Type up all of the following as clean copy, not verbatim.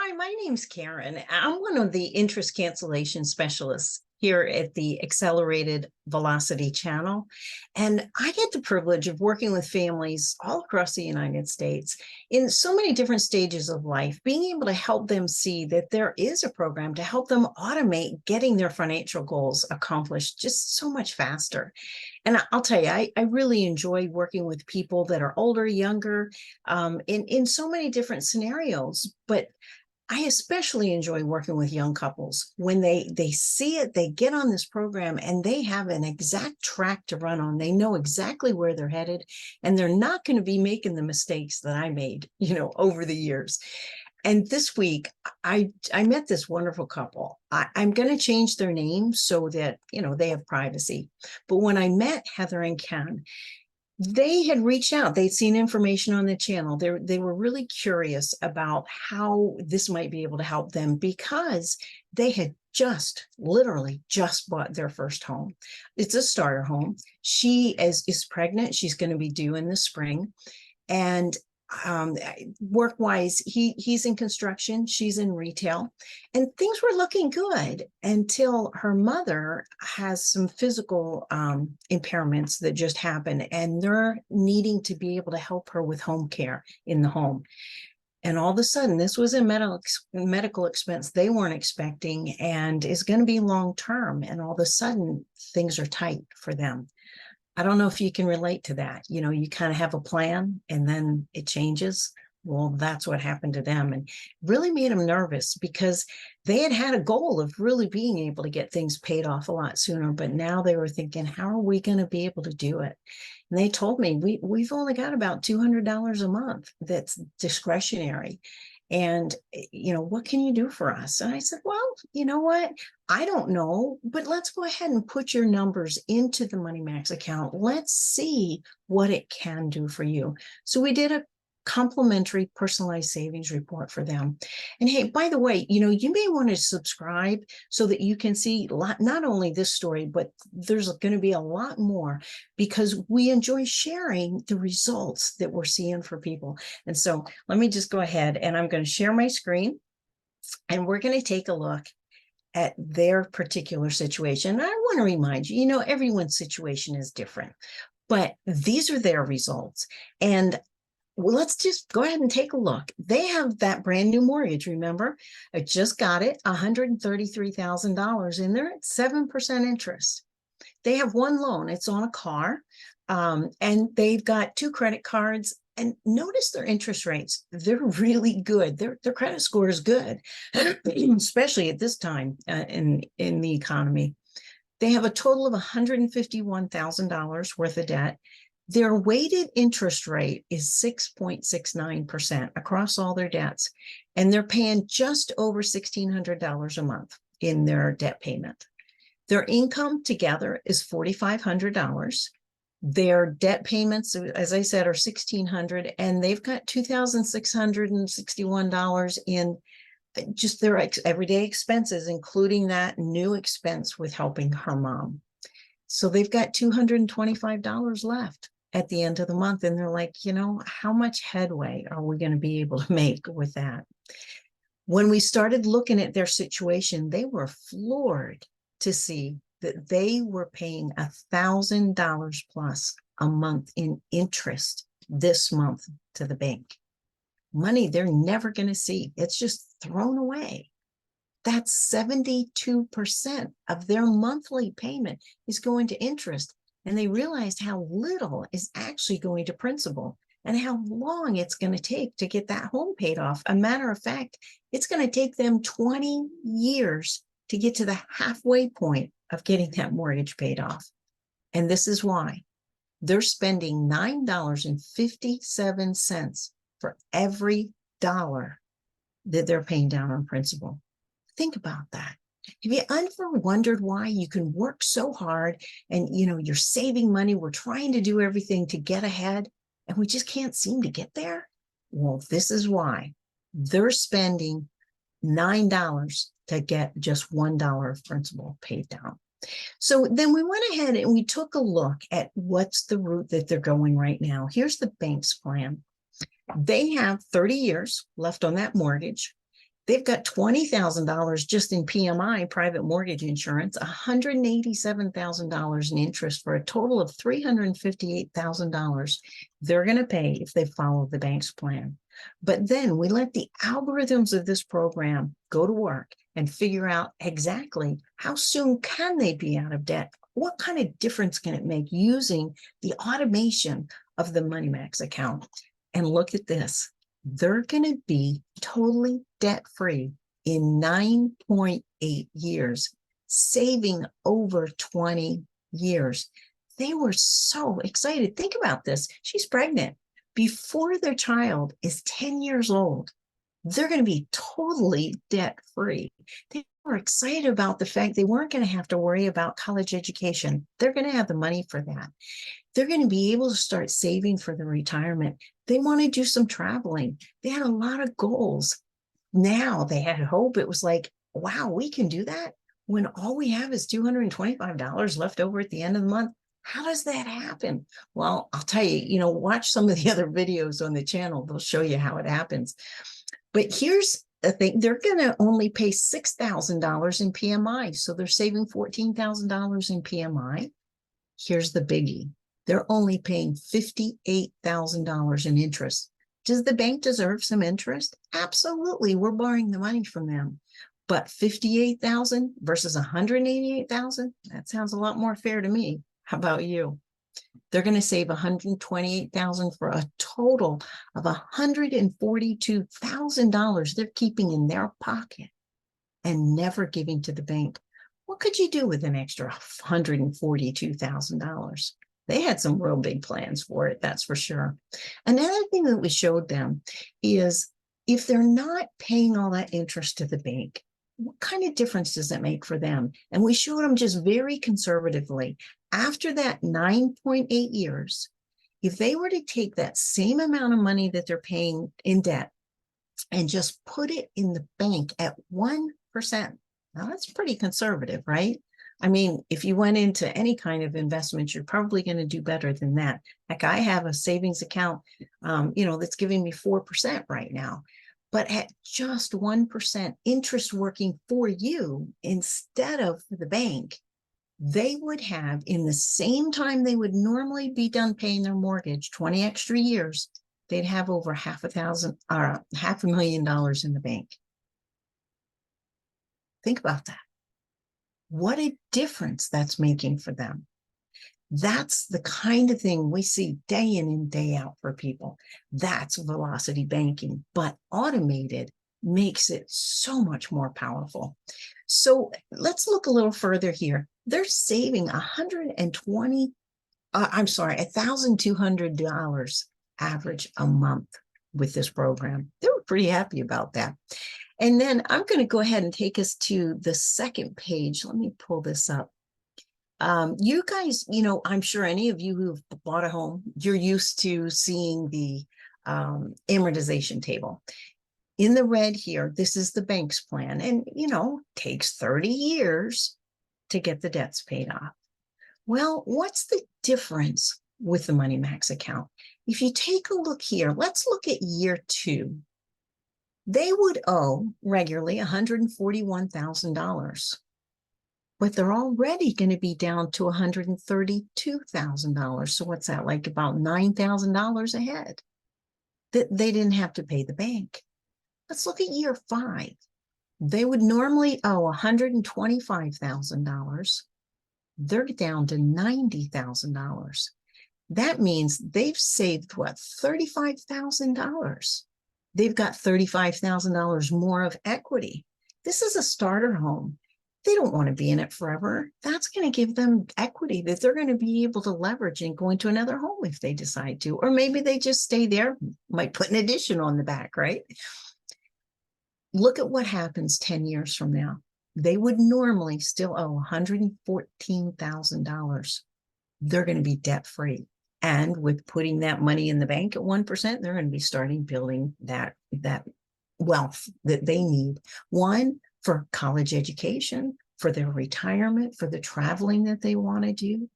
Hi, my name's Karen. I'm one of the interest cancellation specialists here at the Accelerated Velocity channel. And I get the privilege of working with families all across the United States in so many different stages of life, being able to help them see that there is a program to help them automate getting their financial goals accomplished just so much faster. And I'll tell you, I really enjoy working with people that are older, younger, in so many different scenarios. But I especially enjoy working with young couples when they see it, they get on this program and they have an exact track to run on. They know exactly where they're headed, and they're not going to be making the mistakes that I made, over the years. And this week, I met this wonderful couple. I'm going to change their name so that, they have privacy. But when I met Heather and Ken, they had reached out. They'd seen information on the channel. They were really curious about how this might be able to help them because they had literally just bought their first home. It's a starter home. She is pregnant. She's going to be due in the spring. And work-wise, he's in construction, she's in retail, and things were looking good until her mother has some physical impairments that just happened, and they're needing to be able to help her with home care in the home. And all of a sudden, this was a medical expense they weren't expecting and is going to be long-term. And all of a sudden, things are tight for them. I don't know if you can relate to that. You kind of have a plan and then it changes. Well, that's what happened to them, and really made them nervous because they had a goal of really being able to get things paid off a lot sooner. But now they were thinking, how are we going to be able to do it? And they told me, we've only got about $200 a month that's discretionary. And, what can you do for us? And I said, well, you know what? I don't know, but let's go ahead and put your numbers into the Money Max account. Let's see what it can do for you. So we did a complimentary personalized savings report for them. And hey, by the way, you may want to subscribe so that you can see not only this story, but there's going to be a lot more because we enjoy sharing the results that we're seeing for people. And so let me just go ahead and I'm going to share my screen and we're going to take a look at their particular situation. And I want to remind you, everyone's situation is different, but these are their results. And let's just go ahead and take a look. They have that brand new mortgage. Remember, I just got it, $133,000, and they're at 7% interest. They have one loan. It's on a car, and they've got 2 credit cards. And notice their interest rates. They're really good. Their credit score is good, especially at this time in the economy. They have a total of $151,000 worth of debt. Their weighted interest rate is 6.69% across all their debts, and they're paying just over $1,600 a month in their debt payment. Their income together is $4,500. Their debt payments, as I said, are $1,600, and they've got $2,661 in just their everyday expenses, including that new expense with helping her mom. So they've got $225 left at the end of the month. And they're like, how much headway are we going to be able to make with that? When we started looking at their situation, they were floored to see that they were paying $1,000 plus a month in interest this month to the bank. Money they're never going to see. It's just thrown away. That's 72% of their monthly payment is going to interest. And they realized how little is actually going to principal and how long it's going to take to get that home paid off. A matter of fact, it's going to take them 20 years to get to the halfway point of getting that mortgage paid off. And this is why they're spending $9.57 for every dollar that they're paying down on principal. Think about that. Have you ever wondered why you can work so hard and, you're saving money? We're trying to do everything to get ahead and we just can't seem to get there? Well, this is why they're spending $9 to get just $1 of principal paid down. So then we went ahead and we took a look at what's the route that they're going right now. Here's the bank's plan. They have 30 years left on that mortgage. They've got $20,000 just in PMI, private mortgage insurance, $187,000 in interest for a total of $358,000 they're going to pay if they follow the bank's plan. But then we let the algorithms of this program go to work and figure out exactly how soon can they be out of debt? What kind of difference can it make using the automation of the MoneyMax account? And look at this. They're going to be totally debt-free in 9.8 years, saving over 20 years. They were so excited. Think about this. She's pregnant. Before their child is 10 years old, they're going to be totally debt-free. They were excited about the fact they weren't going to have to worry about college education. They're going to have the money for that. They're going to be able to start saving for the retirement. They want to do some traveling. They had a lot of goals. Now they had hope. It was like, wow, we can do that when all we have is $225 left over at the end of the month. How does that happen? Well, I'll tell you, watch some of the other videos on the channel. They'll show you how it happens. But here's the thing. They're going to only pay $6,000 in PMI. So they're saving $14,000 in PMI. Here's the biggie. They're only paying $58,000 in interest. Does the bank deserve some interest? Absolutely. We're borrowing the money from them. But $58,000 versus $188,000, that sounds a lot more fair to me. How about you? They're going to save $128,000 for a total of $142,000 they're keeping in their pocket and never giving to the bank. What could you do with an extra $142,000? They had some real big plans for it, that's for sure. Another thing that we showed them is if they're not paying all that interest to the bank, what kind of difference does that make for them? And we showed them just very conservatively. After that 9.8 years, if they were to take that same amount of money that they're paying in debt and just put it in the bank at 1%, now that's pretty conservative, right? I mean, if you went into any kind of investment, you're probably going to do better than that. Like I have a savings account, that's giving me 4% right now. But at just 1% interest working for you instead of for the bank, they would have, in the same time they would normally be done paying their mortgage, 20 extra years, they'd have over $500,000 in the bank. Think about that. What a difference that's making for them. That's the kind of thing we see day in and day out for people. That's velocity banking, but automated makes it so much more powerful. So let's look a little further here. They're saving $1,200 average a month with this program. They were pretty happy about that. And then I'm going to go ahead and take us to the second page. Let me pull this up. You guys, I'm sure any of you who've bought a home, you're used to seeing the amortization table. In the red here, this is the bank's plan. And, takes 30 years to get the debts paid off. Well, what's the difference with the MoneyMax account? If you take a look here, let's look at year 2. They would owe regularly $141,000, but they're already going to be down to $132,000. So what's that, like about $9,000 ahead that they didn't have to pay the bank? Let's look at year 5. They would normally owe $125,000. They're down to $90,000. That means they've saved, $35,000. They've got $35,000 more of equity. This is a starter home. They don't want to be in it forever. That's going to give them equity that they're going to be able to leverage and go into another home if they decide to. Or maybe they just stay there, might put an addition on the back, right? Look at what happens 10 years from now. They would normally still owe $114,000. They're going to be debt-free. And with putting that money in the bank at 1%, they're going to be starting building that wealth that they need. One, for college education, for their retirement, for the traveling that they want to do.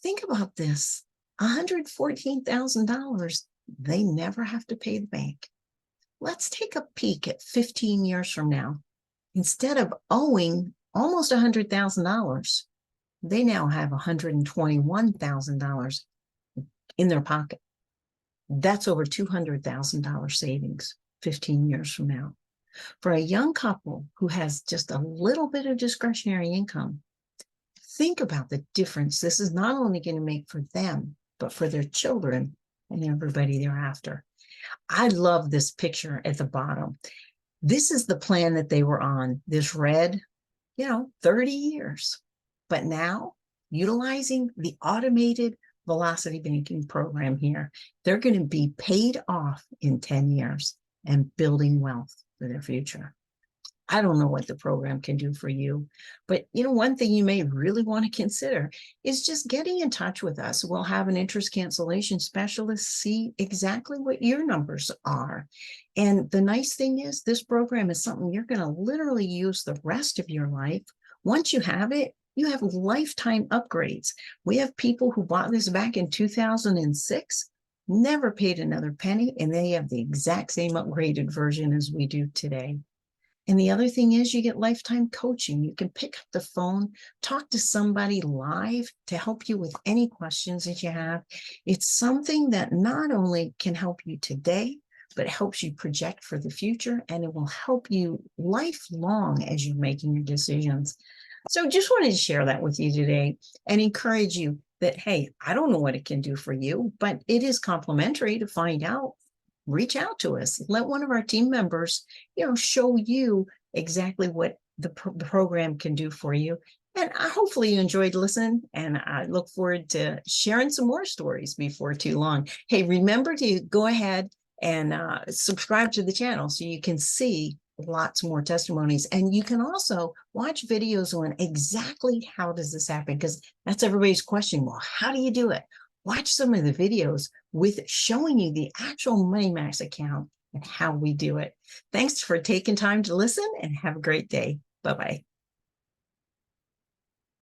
Think about this. $114,000, they never have to pay the bank. Let's take a peek at 15 years from now. Instead of owing almost $100,000, they now have $121,000 in their pocket. That's over $200,000 savings 15 years from now. For a young couple who has just a little bit of discretionary income, think about the difference this is not only going to make for them, but for their children and everybody thereafter. I love this picture at the bottom. This is the plan that they were on. This red, 30 years. But now, utilizing the automated velocity banking program here, they're going to be paid off in 10 years and building wealth for their future. I don't know what the program can do for you, but one thing you may really want to consider is just getting in touch with us. We'll have an interest cancellation specialist see exactly what your numbers are. And the nice thing is this program is something you're going to literally use the rest of your life. Once you have it, you have lifetime upgrades. We have people who bought this back in 2006, never paid another penny, and they have the exact same upgraded version as we do today. And the other thing is you get lifetime coaching. You can pick up the phone, talk to somebody live to help you with any questions that you have. It's something that not only can help you today, but helps you project for the future, and it will help you lifelong as you're making your decisions. So just wanted to share that with you today and encourage you that, hey, I don't know what it can do for you, but it is complimentary to find out. Reach out to us. Let one of our team members, show you exactly what the program can do for you. And hopefully you enjoyed listening, and I look forward to sharing some more stories before too long. Hey, remember to go ahead and subscribe to the channel so you can see lots more testimonies. And you can also watch videos on exactly how does this happen, because that's everybody's question. Well, how do you do it? Watch some of the videos with showing you the actual MoneyMax account and how we do it. Thanks for taking time to listen, and have a great day. Bye-bye.